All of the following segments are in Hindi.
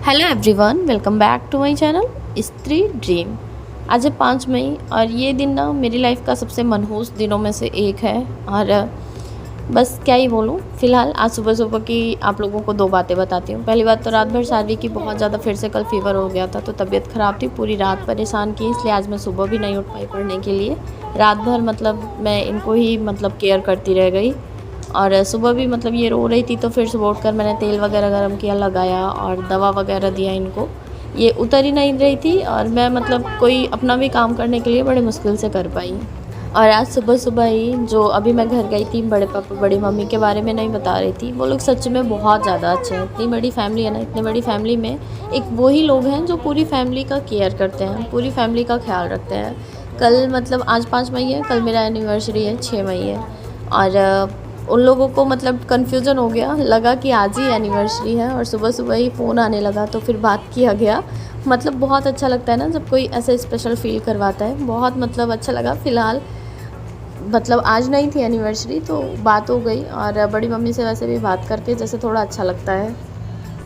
Hello everyone, welcome back to my channel Stree dream. आज है 5 मई और ये दिन ना मेरी लाइफ का सबसे मनहूस दिनों में से एक है। और बस क्या ही बोलूँ। फ़िलहाल आज सुबह सुबह की आप लोगों को दो बातें बताती हूँ। पहली बात तो रात भर सानवी की बहुत ज़्यादा फिर से कल फीवर हो गया था, तो तबीयत ख़राब थी, पूरी रात परेशान की, इसलिए आज मैं सुबह भी नहीं उठ पाई पढ़ने के लिए। रात भर मतलब मैं इनको ही केयर करती रह गई। और सुबह भी ये रो रही थी, तो फिर सुबह उठकर मैंने तेल वगैरह गर्म किया, लगाया और दवा वगैरह दिया इनको। ये उतर ही नहीं रही थी और मैं कोई अपना भी काम करने के लिए बड़े मुश्किल से कर पाई। और आज सुबह सुबह ही जो अभी मैं घर गई थी, बड़े पापा बड़ी मम्मी के बारे में नहीं बता रही थी, वो लोग सच में बहुत ज़्यादा अच्छे हैं। इतनी बड़ी फैमिली है ना, इतनी बड़ी फैमिली में एक वही लोग हैं जो पूरी फैमिली का केयर करते हैं, पूरी फैमिली का ख्याल रखते हैं। कल आज 5 मई है, कल मेरा एनिवर्सरी है, 6 मई है। और उन लोगों को कन्फ्यूज़न हो गया, लगा कि आज ही एनिवर्सरी है और सुबह सुबह ही फ़ोन आने लगा, तो फिर बात किया गया। बहुत अच्छा लगता है ना जब कोई ऐसे स्पेशल फ़ील करवाता है, बहुत अच्छा लगा। फ़िलहाल आज नहीं थी एनिवर्सरी, तो बात हो गई और बड़ी मम्मी से वैसे भी बात करके जैसे थोड़ा अच्छा लगता है।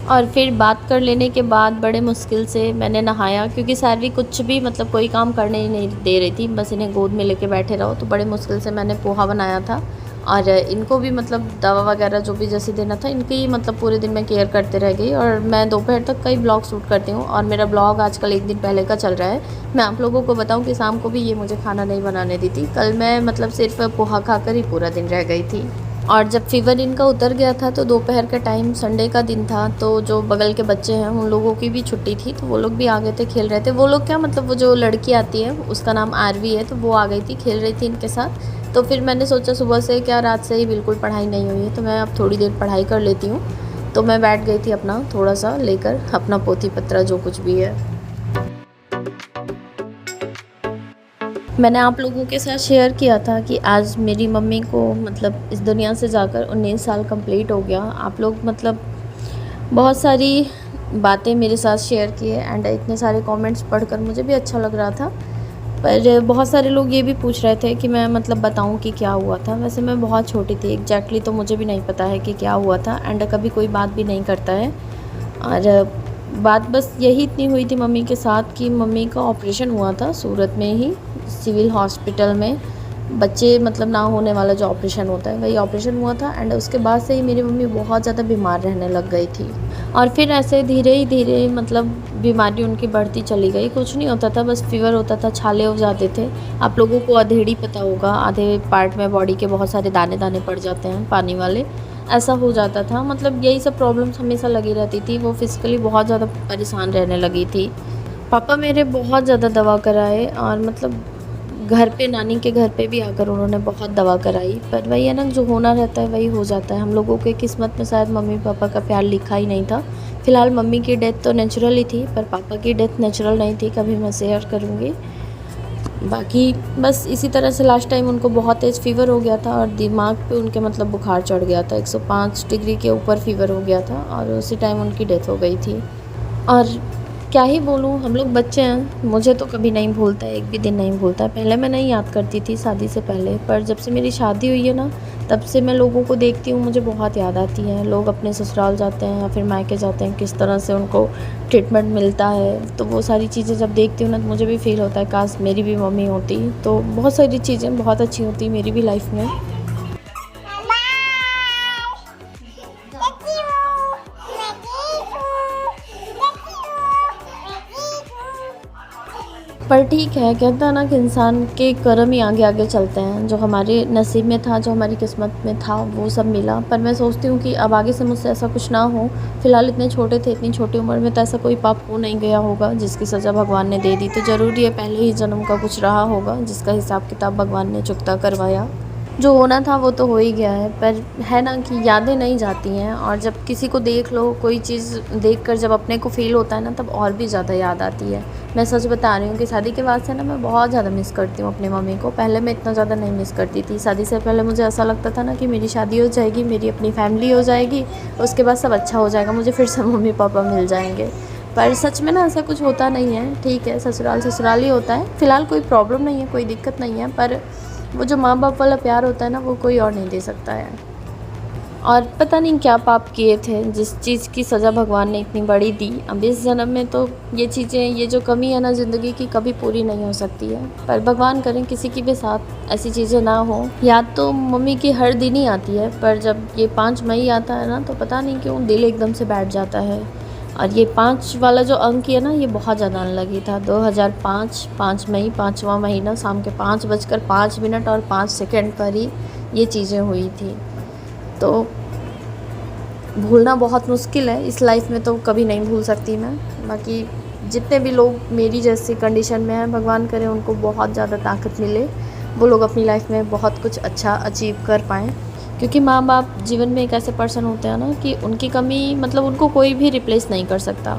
और फिर बात कर लेने के बाद बड़े मुश्किल से मैंने नहाया, क्योंकि सानवी कुछ भी कोई काम करने ही नहीं दे रही थी, बस इन्हें गोद में लेके बैठे रहो। तो बड़े मुश्किल से मैंने पोहा बनाया था और इनको भी दवा वगैरह जो भी जैसे देना था, इनकी पूरे दिन मैं केयर करते रह गई। और मैं दोपहर तक कई ब्लॉग शूट करती हूँ और मेरा ब्लॉग आजकल एक दिन पहले का चल रहा है। मैं आप लोगों को बताऊँ कि शाम को भी ये मुझे खाना नहीं बनाने दी थी। कल मैं सिर्फ पोहा खाकर ही पूरा दिन रह गई थी। और जब फ़ीवर इनका उतर गया था, तो दोपहर का टाइम, संडे का दिन था, तो जो बगल के बच्चे हैं उन लोगों की भी छुट्टी थी, तो वो लोग भी आ गए थे, खेल रहे थे। वो लोग क्या वो जो लड़की आती है उसका नाम आरवी है, तो वो आ गई थी, खेल रही थी इनके साथ। तो फिर मैंने सोचा सुबह से क्या रात से ही बिल्कुल पढ़ाई नहीं हुई है, तो मैं अब थोड़ी देर पढ़ाई कर लेती हूँ। तो मैं बैठ गई थी अपना थोड़ा सा लेकर अपना पोथी पत्रा जो कुछ भी है। मैंने आप लोगों के साथ शेयर किया था कि आज मेरी मम्मी को इस दुनिया से जाकर 19 साल कंप्लीट हो गया। आप लोग बहुत सारी बातें मेरे साथ शेयर किए एंड इतने सारे कमेंट्स पढ़कर मुझे भी अच्छा लग रहा था। पर बहुत सारे लोग ये भी पूछ रहे थे कि मैं बताऊं कि क्या हुआ था। वैसे मैं बहुत छोटी थी, एग्जैक्टली तो मुझे भी नहीं पता है कि क्या हुआ था एंड कभी कोई बात भी नहीं करता है। और बात बस यही इतनी हुई थी मम्मी के साथ कि मम्मी का ऑपरेशन हुआ था सूरत में ही, सिविल हॉस्पिटल में। बच्चे ना होने वाला जो ऑपरेशन होता है, वही ऑपरेशन हुआ था एंड उसके बाद से ही मेरी मम्मी बहुत ज़्यादा बीमार रहने लग गई थी। और फिर ऐसे धीरे ही धीरे बीमारी उनकी बढ़ती चली गई। कुछ नहीं होता था, बस फीवर होता था, छाले हो जाते थे। आप लोगों को अधेड़ी पता होगा, आधे पार्ट में बॉडी के बहुत सारे दाने दाने पड़ जाते हैं पानी वाले, ऐसा हो जाता था। यही सब प्रॉब्लम्स हमेशा लगी रहती थी। वो फिज़िकली बहुत ज़्यादा परेशान रहने लगी थी। पापा मेरे बहुत ज़्यादा दवा कराए और घर पे, नानी के घर पे भी आकर उन्होंने बहुत दवा कराई। पर वही है ना, जो होना रहता है वही हो जाता है। हम लोगों के किस्मत में शायद मम्मी पापा का प्यार लिखा ही नहीं था। फ़िलहाल मम्मी की डेथ तो नेचुरल ही थी, पर पापा की डेथ नेचुरल नहीं थी, कभी मैं शेयर करूँगी। बाकी बस इसी तरह से लास्ट टाइम उनको बहुत तेज़ फ़ीवर हो गया था और दिमाग पे उनके बुखार चढ़ गया था, 105 डिग्री के ऊपर फ़ीवर हो गया था और उसी टाइम उनकी डेथ हो गई थी। और क्या ही बोलूँ, हम लोग बच्चे हैं, मुझे तो कभी नहीं भूलता है, एक भी दिन नहीं भूलता है। पहले मैं नहीं याद करती थी शादी से पहले, पर जब से मेरी शादी हुई है ना, तब से मैं लोगों को देखती हूँ, मुझे बहुत याद आती है। लोग अपने ससुराल जाते हैं या फिर मायके जाते हैं, किस तरह से उनको ट्रीटमेंट मिलता है, तो वो सारी चीज़ें जब देखती हूँ ना, तो मुझे भी फ़ील होता है काश मेरी भी मम्मी होती, तो बहुत सारी चीज़ें बहुत अच्छी होती मेरी भी लाइफ में। पर ठीक है, कहता है ना कि इंसान के कर्म ही आगे आगे चलते हैं। जो हमारे नसीब में था, जो हमारी किस्मत में था, वो सब मिला। पर मैं सोचती हूँ कि अब आगे से मुझसे ऐसा कुछ ना हो। फ़िलहाल इतने छोटे थे, इतनी छोटी उम्र में तो ऐसा कोई पाप हो नहीं गया होगा जिसकी सज़ा भगवान ने दे दी, तो ज़रूरी है पहले ही जन्म का कुछ रहा होगा जिसका हिसाब किताब भगवान ने चुकता करवाया। जो होना था वो तो हो ही गया है, पर है ना कि यादें नहीं जाती हैं। और जब किसी को देख लो, कोई चीज़ देखकर जब अपने को फ़ील होता है ना, तब और भी ज़्यादा याद आती है। मैं सच बता रही हूँ कि शादी के बाद से ना मैं बहुत ज़्यादा मिस करती हूँ अपनी मम्मी को। पहले मैं इतना ज़्यादा नहीं मिस करती थी। शादी से पहले मुझे ऐसा लगता था ना कि मेरी शादी हो जाएगी, मेरी अपनी फैमिली हो जाएगी, उसके बाद सब अच्छा हो जाएगा, मुझे फिर से मम्मी पापा मिल जाएंगे। पर सच में ना ऐसा कुछ होता नहीं है। ठीक है, ससुराल ससुराल ही होता है। फ़िलहाल कोई प्रॉब्लम नहीं है, कोई दिक्कत नहीं है, पर वो जो माँ बाप वाला प्यार होता है ना, वो कोई और नहीं दे सकता है। और पता नहीं क्या पाप किए थे जिस चीज़ की सज़ा भगवान ने इतनी बड़ी दी। अब इस जन्म में तो ये चीज़ें, ये जो कमी है ना ज़िंदगी की, कभी पूरी नहीं हो सकती है। पर भगवान करें किसी की भी साथ ऐसी चीज़ें ना हो। याद तो मम्मी की हर दिन ही आती है, पर जब ये 5 मई आता है ना तो पता नहीं क्यों दिल एकदम से बैठ जाता है। और ये 5 वाला जो अंक है ना, ये बहुत ज़्यादा अनलगी था। 2005 5 मई 5वां महीना शाम के 5:05 और 5 सेकंड पर ही ये चीज़ें हुई थी। तो भूलना बहुत मुश्किल है इस लाइफ में, तो कभी नहीं भूल सकती मैं। बाकी जितने भी लोग मेरी जैसी कंडीशन में हैं, भगवान करे उनको बहुत ज़्यादा ताकत मिले, वो लोग अपनी लाइफ में बहुत कुछ अच्छा अचीव कर पाएँ। क्योंकि माँ बाप जीवन में एक ऐसे पर्सन होते हैं ना कि उनकी कमी मतलब उनको कोई भी रिप्लेस नहीं कर सकता।